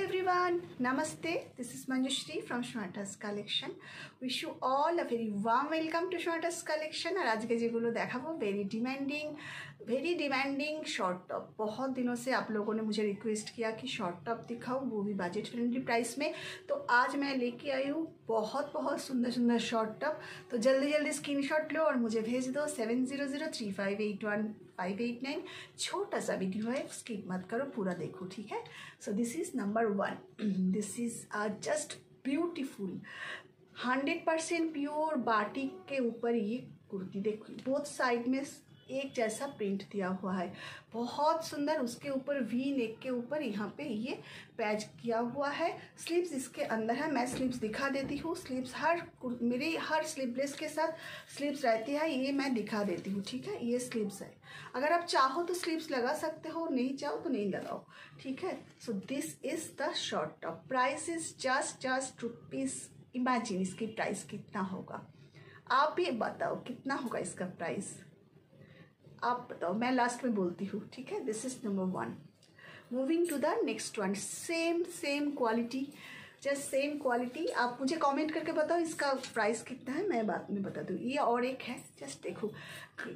everyone, Namaste. This is Manjushri from Shweta's collection. Wish you all a very warm welcome to Shweta's collection. और आज के जेगुलो देखाबो very demanding short top. बहुत दिनों से आप लोगों ने मुझे रिक्वेस्ट किया कि शॉर्ट टॉप दिखाओ, वो भी बजट फ्रेंडली प्राइस में. तो आज मैं लेके आई हूँ बहुत सुंदर शॉर्ट टॉप. तो जल्दी स्क्रीनशॉट लो और मुझे भेज दो 7003581589. छोटा सा वीडियो है, स्किप मत करो, पूरा देखो, ठीक है. So this is number 1. This is just beautiful 100% pure batik के ऊपर ये कुर्ती. देखो बोथ साइड में एक जैसा प्रिंट दिया हुआ है, बहुत सुंदर. उसके ऊपर वी नेक के ऊपर यहाँ पे ये पैच किया हुआ है. स्लीव्स इसके अंदर है, मैं स्लीव्स दिखा देती हूँ. स्लीव्स मेरी हर स्लीवलेस के साथ स्लीव्स रहती है, ये मैं दिखा देती हूँ, ठीक है. ये स्लीव्स है, अगर आप चाहो तो स्लीव्स लगा सकते हो, नहीं चाहो तो नहीं लगाओ, ठीक है. So this is the short top. Price is just rupees. Imagine इसकी प्राइस कितना होगा, आप भी बताओ कितना होगा इसका प्राइस, आप बताओ, मैं लास्ट में बोलती हूँ, ठीक है. This is number 1. Moving to the next one. Same quality, just same quality. आप मुझे कमेंट करके बताओ इसका प्राइस कितना है, मैं बाद में बता दूँ. ये और एक है, जस्ट देखो,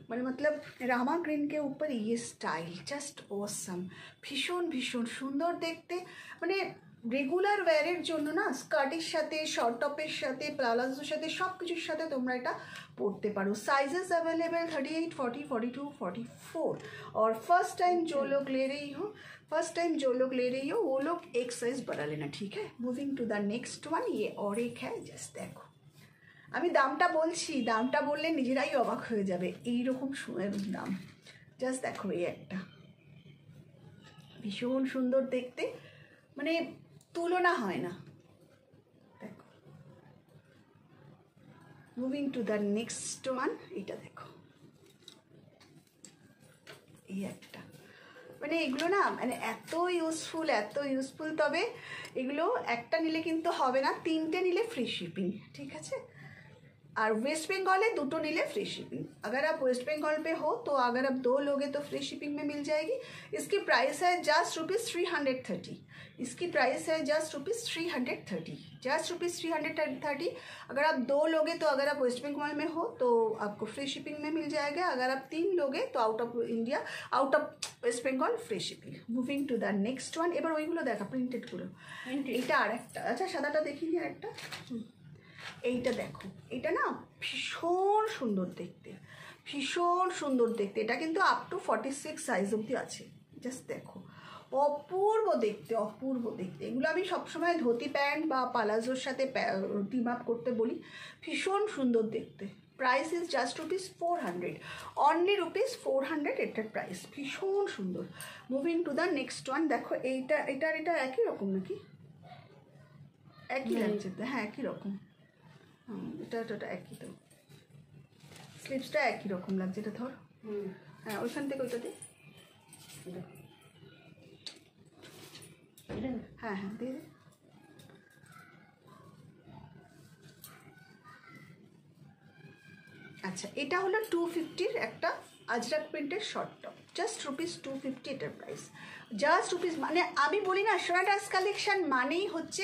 मतलब रामा ग्रीन के ऊपर ये स्टाइल जस्ट ऑसम. भीषण सुंदर देखते, মানে রেগুলার ওয়্যারের জন্য না, স্কার্টের সাথে, শর্ট টপের সাথে, প্লাজোর সাথে, সব কিছুর সাথে তোমরা এটা পরতে পারো. Sizes available 38, 40, 42, 44. और फर्स्ट टाइम जो लोग ले रही हो वो लोग एक साइज बढ़ा लेना, ठीक है. Moving to the next one. ये और एक है, जस्ट देखो. আমি দামটা বলছি, দামটা বললে নিজেরাই অবাক হয়ে যাবে, এইরকম দাম. জাস্ট দেখো, এই একটা ভীষণ সুন্দর দেখতে, মানে তুলনা হয় না. দেখো. Moving to the next one. এটা দেখো, এই একটা, মানে এগুলো না, মানে এত ইউজফুল. তবে এগুলো একটা নিলে কিন্তু হবে না, 3টে নিলে ফ্রি শিপিং, ঠিক আছে. और वेस्ट बंगाल है, दूटो नीले फ्री शिपिंग. अगर आप वेस्ट बंगाल पे हो तो अगर आप 2 लोगे तो फ्री शिपिंग में मिल जाएगी. इसकी प्राइस है जस्ट ₹330. इसकी प्राइस है जस्ट ₹330. अगर आप 2 लोगे तो अगर आप वेस्ट बंगाल में हो तो आपको फ्री शिपिंग में मिल जाएगा. अगर आप 3 लोगे तो out of India, out of West Bengal free shipping. Moving to the next one. এবার ওইগুলো দেখা, প্রিন্টেডগুলো. এইটা আর একটা, আচ্ছা সাদাটা দেখিনি, আর একটা এইটা দেখো. এটা না ভীষণ সুন্দর দেখতে. এটা কিন্তু আপ টু 46 সাইজ অবধি আছে. জাস্ট দেখো, অপূর্ব দেখতে. এগুলো আমি সবসময় ধুতি প্যান্ট বা পালাজোর সাথে টিম আপ করতে বলি. ভীষণ সুন্দর দেখতে. Price is just ₹400. অনলি ₹400 এটার প্রাইস. ভীষণ সুন্দর. Moving to the next one. দেখো এটা একই রকম নাকি, একই লাগছে তো, হ্যাঁ একই রকম. এটা একই তো, স্লিপসটা একই রকম লাগছে. এটা ধর, হ্যাঁ ওইখান থেকে ওইটা দে, হ্যাঁ দিয়ে দে. আচ্ছা, এটা হলো 250-র একটা আজরাক প্রিন্টের শর্ট টপ. জাস্ট ₹250 এটার প্রাইস. জাস্ট রুপিস, মানে আমি বলি না শোনাটাস কালেকশন মানেই হচ্ছে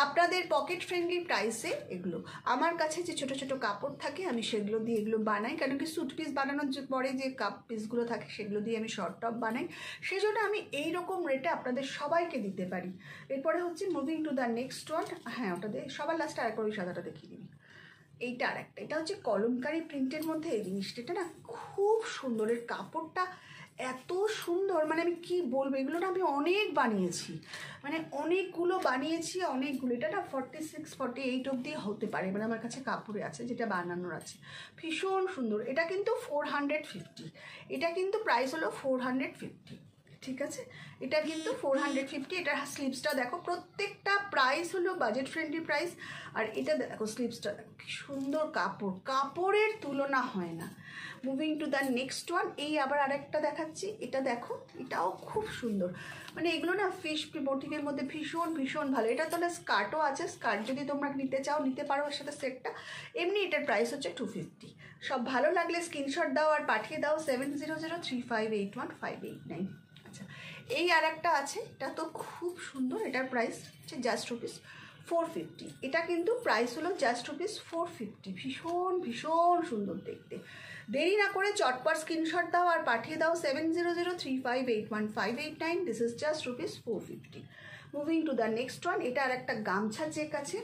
আপনাদের পকেট ফ্রেন্ডলি প্রাইসে. এগুলো আমার কাছে যে ছোট কাপড় থাকে আমি সেগুলো দিয়ে এগুলো বানাই, কারণ কি স্যুট পিস বানানোর পরে যে কাপ পিসগুলো থাকে সেগুলো দিয়ে আমি শর্ট টপ বানাই. সেই জন্য আমি এইরকম রেটে আপনাদের সবাইকে দিতে পারি. এরপরে হচ্ছে moving to the next one. হ্যাঁ ওটা দিয়ে সবার লাস্টে আরেকবার ওই সাদাটা দেখিয়ে দিবি. এইটা আর একটা, এটা হচ্ছে কলমকারি প্রিন্টের মধ্যে এই জিনিসটা. এটা না খুব সুন্দর, এর কাপড়টা এত সুন্দর, মানে আমি কি বলবো. এগুলো না আমি অনেক বানিয়েছি, মানে অনেকগুলো. এটা না 46, 48 অবধি হতে পারে, মানে আমার কাছে কাপড়ে আছে যেটা বানানোর আছে. ভীষণ সুন্দর. এটা কিন্তু 450. এটা কিন্তু প্রাইস হলো 450, ঠিক আছে. এটা কিন্তু 450. এটার স্লিভসটা দেখো, প্রত্যেকটা প্রাইস হলো বাজেট ফ্রেন্ডলি প্রাইস. আর এটা দেখো স্লিভসটা, কি সুন্দর কাপড়ের তুলনা হয় না. Moving to the next one. এই আবার আরেকটা দেখাচ্ছি. এটা দেখো, এটাও খুব সুন্দর. মানে এগুলো না ফিশ মোটিভের মধ্যে ভীষণ ভালো. এটা তাহলে স্কার্টও আছে, স্কার্ট যদি তোমরা নিতে চাও নিতে পারো এর সাথে সেটটা. এমনি এটার প্রাইস হচ্ছে 250. সব ভালো লাগলে স্ক্রিনশট দাও আর পাঠিয়ে দাও 7003581589. আচ্ছা, এই আর একটা আছে, এটা তো খুব সুন্দর, এটার প্রাইস হচ্ছে জাস্ট রুপিস 450। এটা কিন্তু প্রাইস হলো জাস্ট রুপিস 450। ভীষণ ভীষণ সুন্দর দেখতে। দেরি না করে চটপট স্ক্রিনশট দাও আর পাঠিয়ে দাও 7003581589। This is just rupees 450। Moving to the next one. এটা আর একটা গামছা চেক আছে।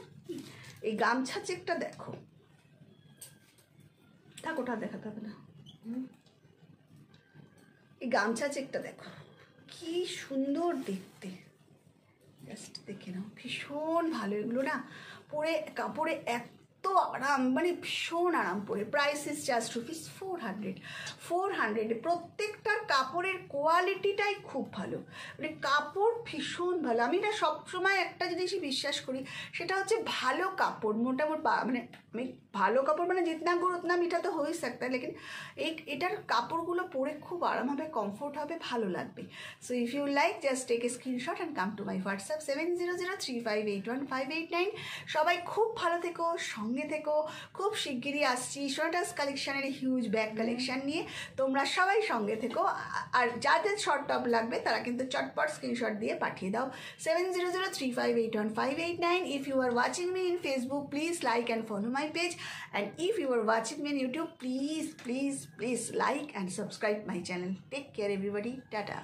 এই গামছা চেকটা দেখো, ওটা দেখাতে হবে না। এই গামছা চেকটা দেখো কি সুন্দর দেখতে, জাস্ট দেখে নাও, ভীষণ ভালো। এগুলো না পরে কাপড়ে এত আরাম, মানে ভীষণ আরাম পরে। Price is just rupees 400। প্রত্যেকটার কাপড়ের কোয়ালিটিটাই খুব ভালো, মানে কাপড় ভীষণ ভালো। আমি না সবসময় একটা জিনিসই বিশ্বাস করি, সেটা হচ্ছে ভালো কাপড়। মোটামুটি মানে আমি ভালো কাপড় মানে জিতনা গুড় উতনা মিঠা তো হই सकता है, लेकिन এটার কাপড়গুলো পরে খুব আরাম হবে, কমফোর্ট হবে, ভালো লাগবে। So if you like just take a screenshot and come to my WhatsApp 7003581589। সবাই খুব ভালো থেকো, সঙ্গে থেকো। খুব শিগগিরই আসছি সোনাটাস কালেকশানের হিউজ ব্যাগ কালেকশান নিয়ে, তোমরা সবাই সঙ্গে থেকো। আর যাদের শর্ট টপ লাগবে তারা কিন্তু চটপট স্ক্রিনশট দিয়ে পাঠিয়ে দাও 7003581589। If you are watching me in Facebook, please like and follow my page, and if you are watching me on YouTube, please like and subscribe my channel. Take care everybody. Tata.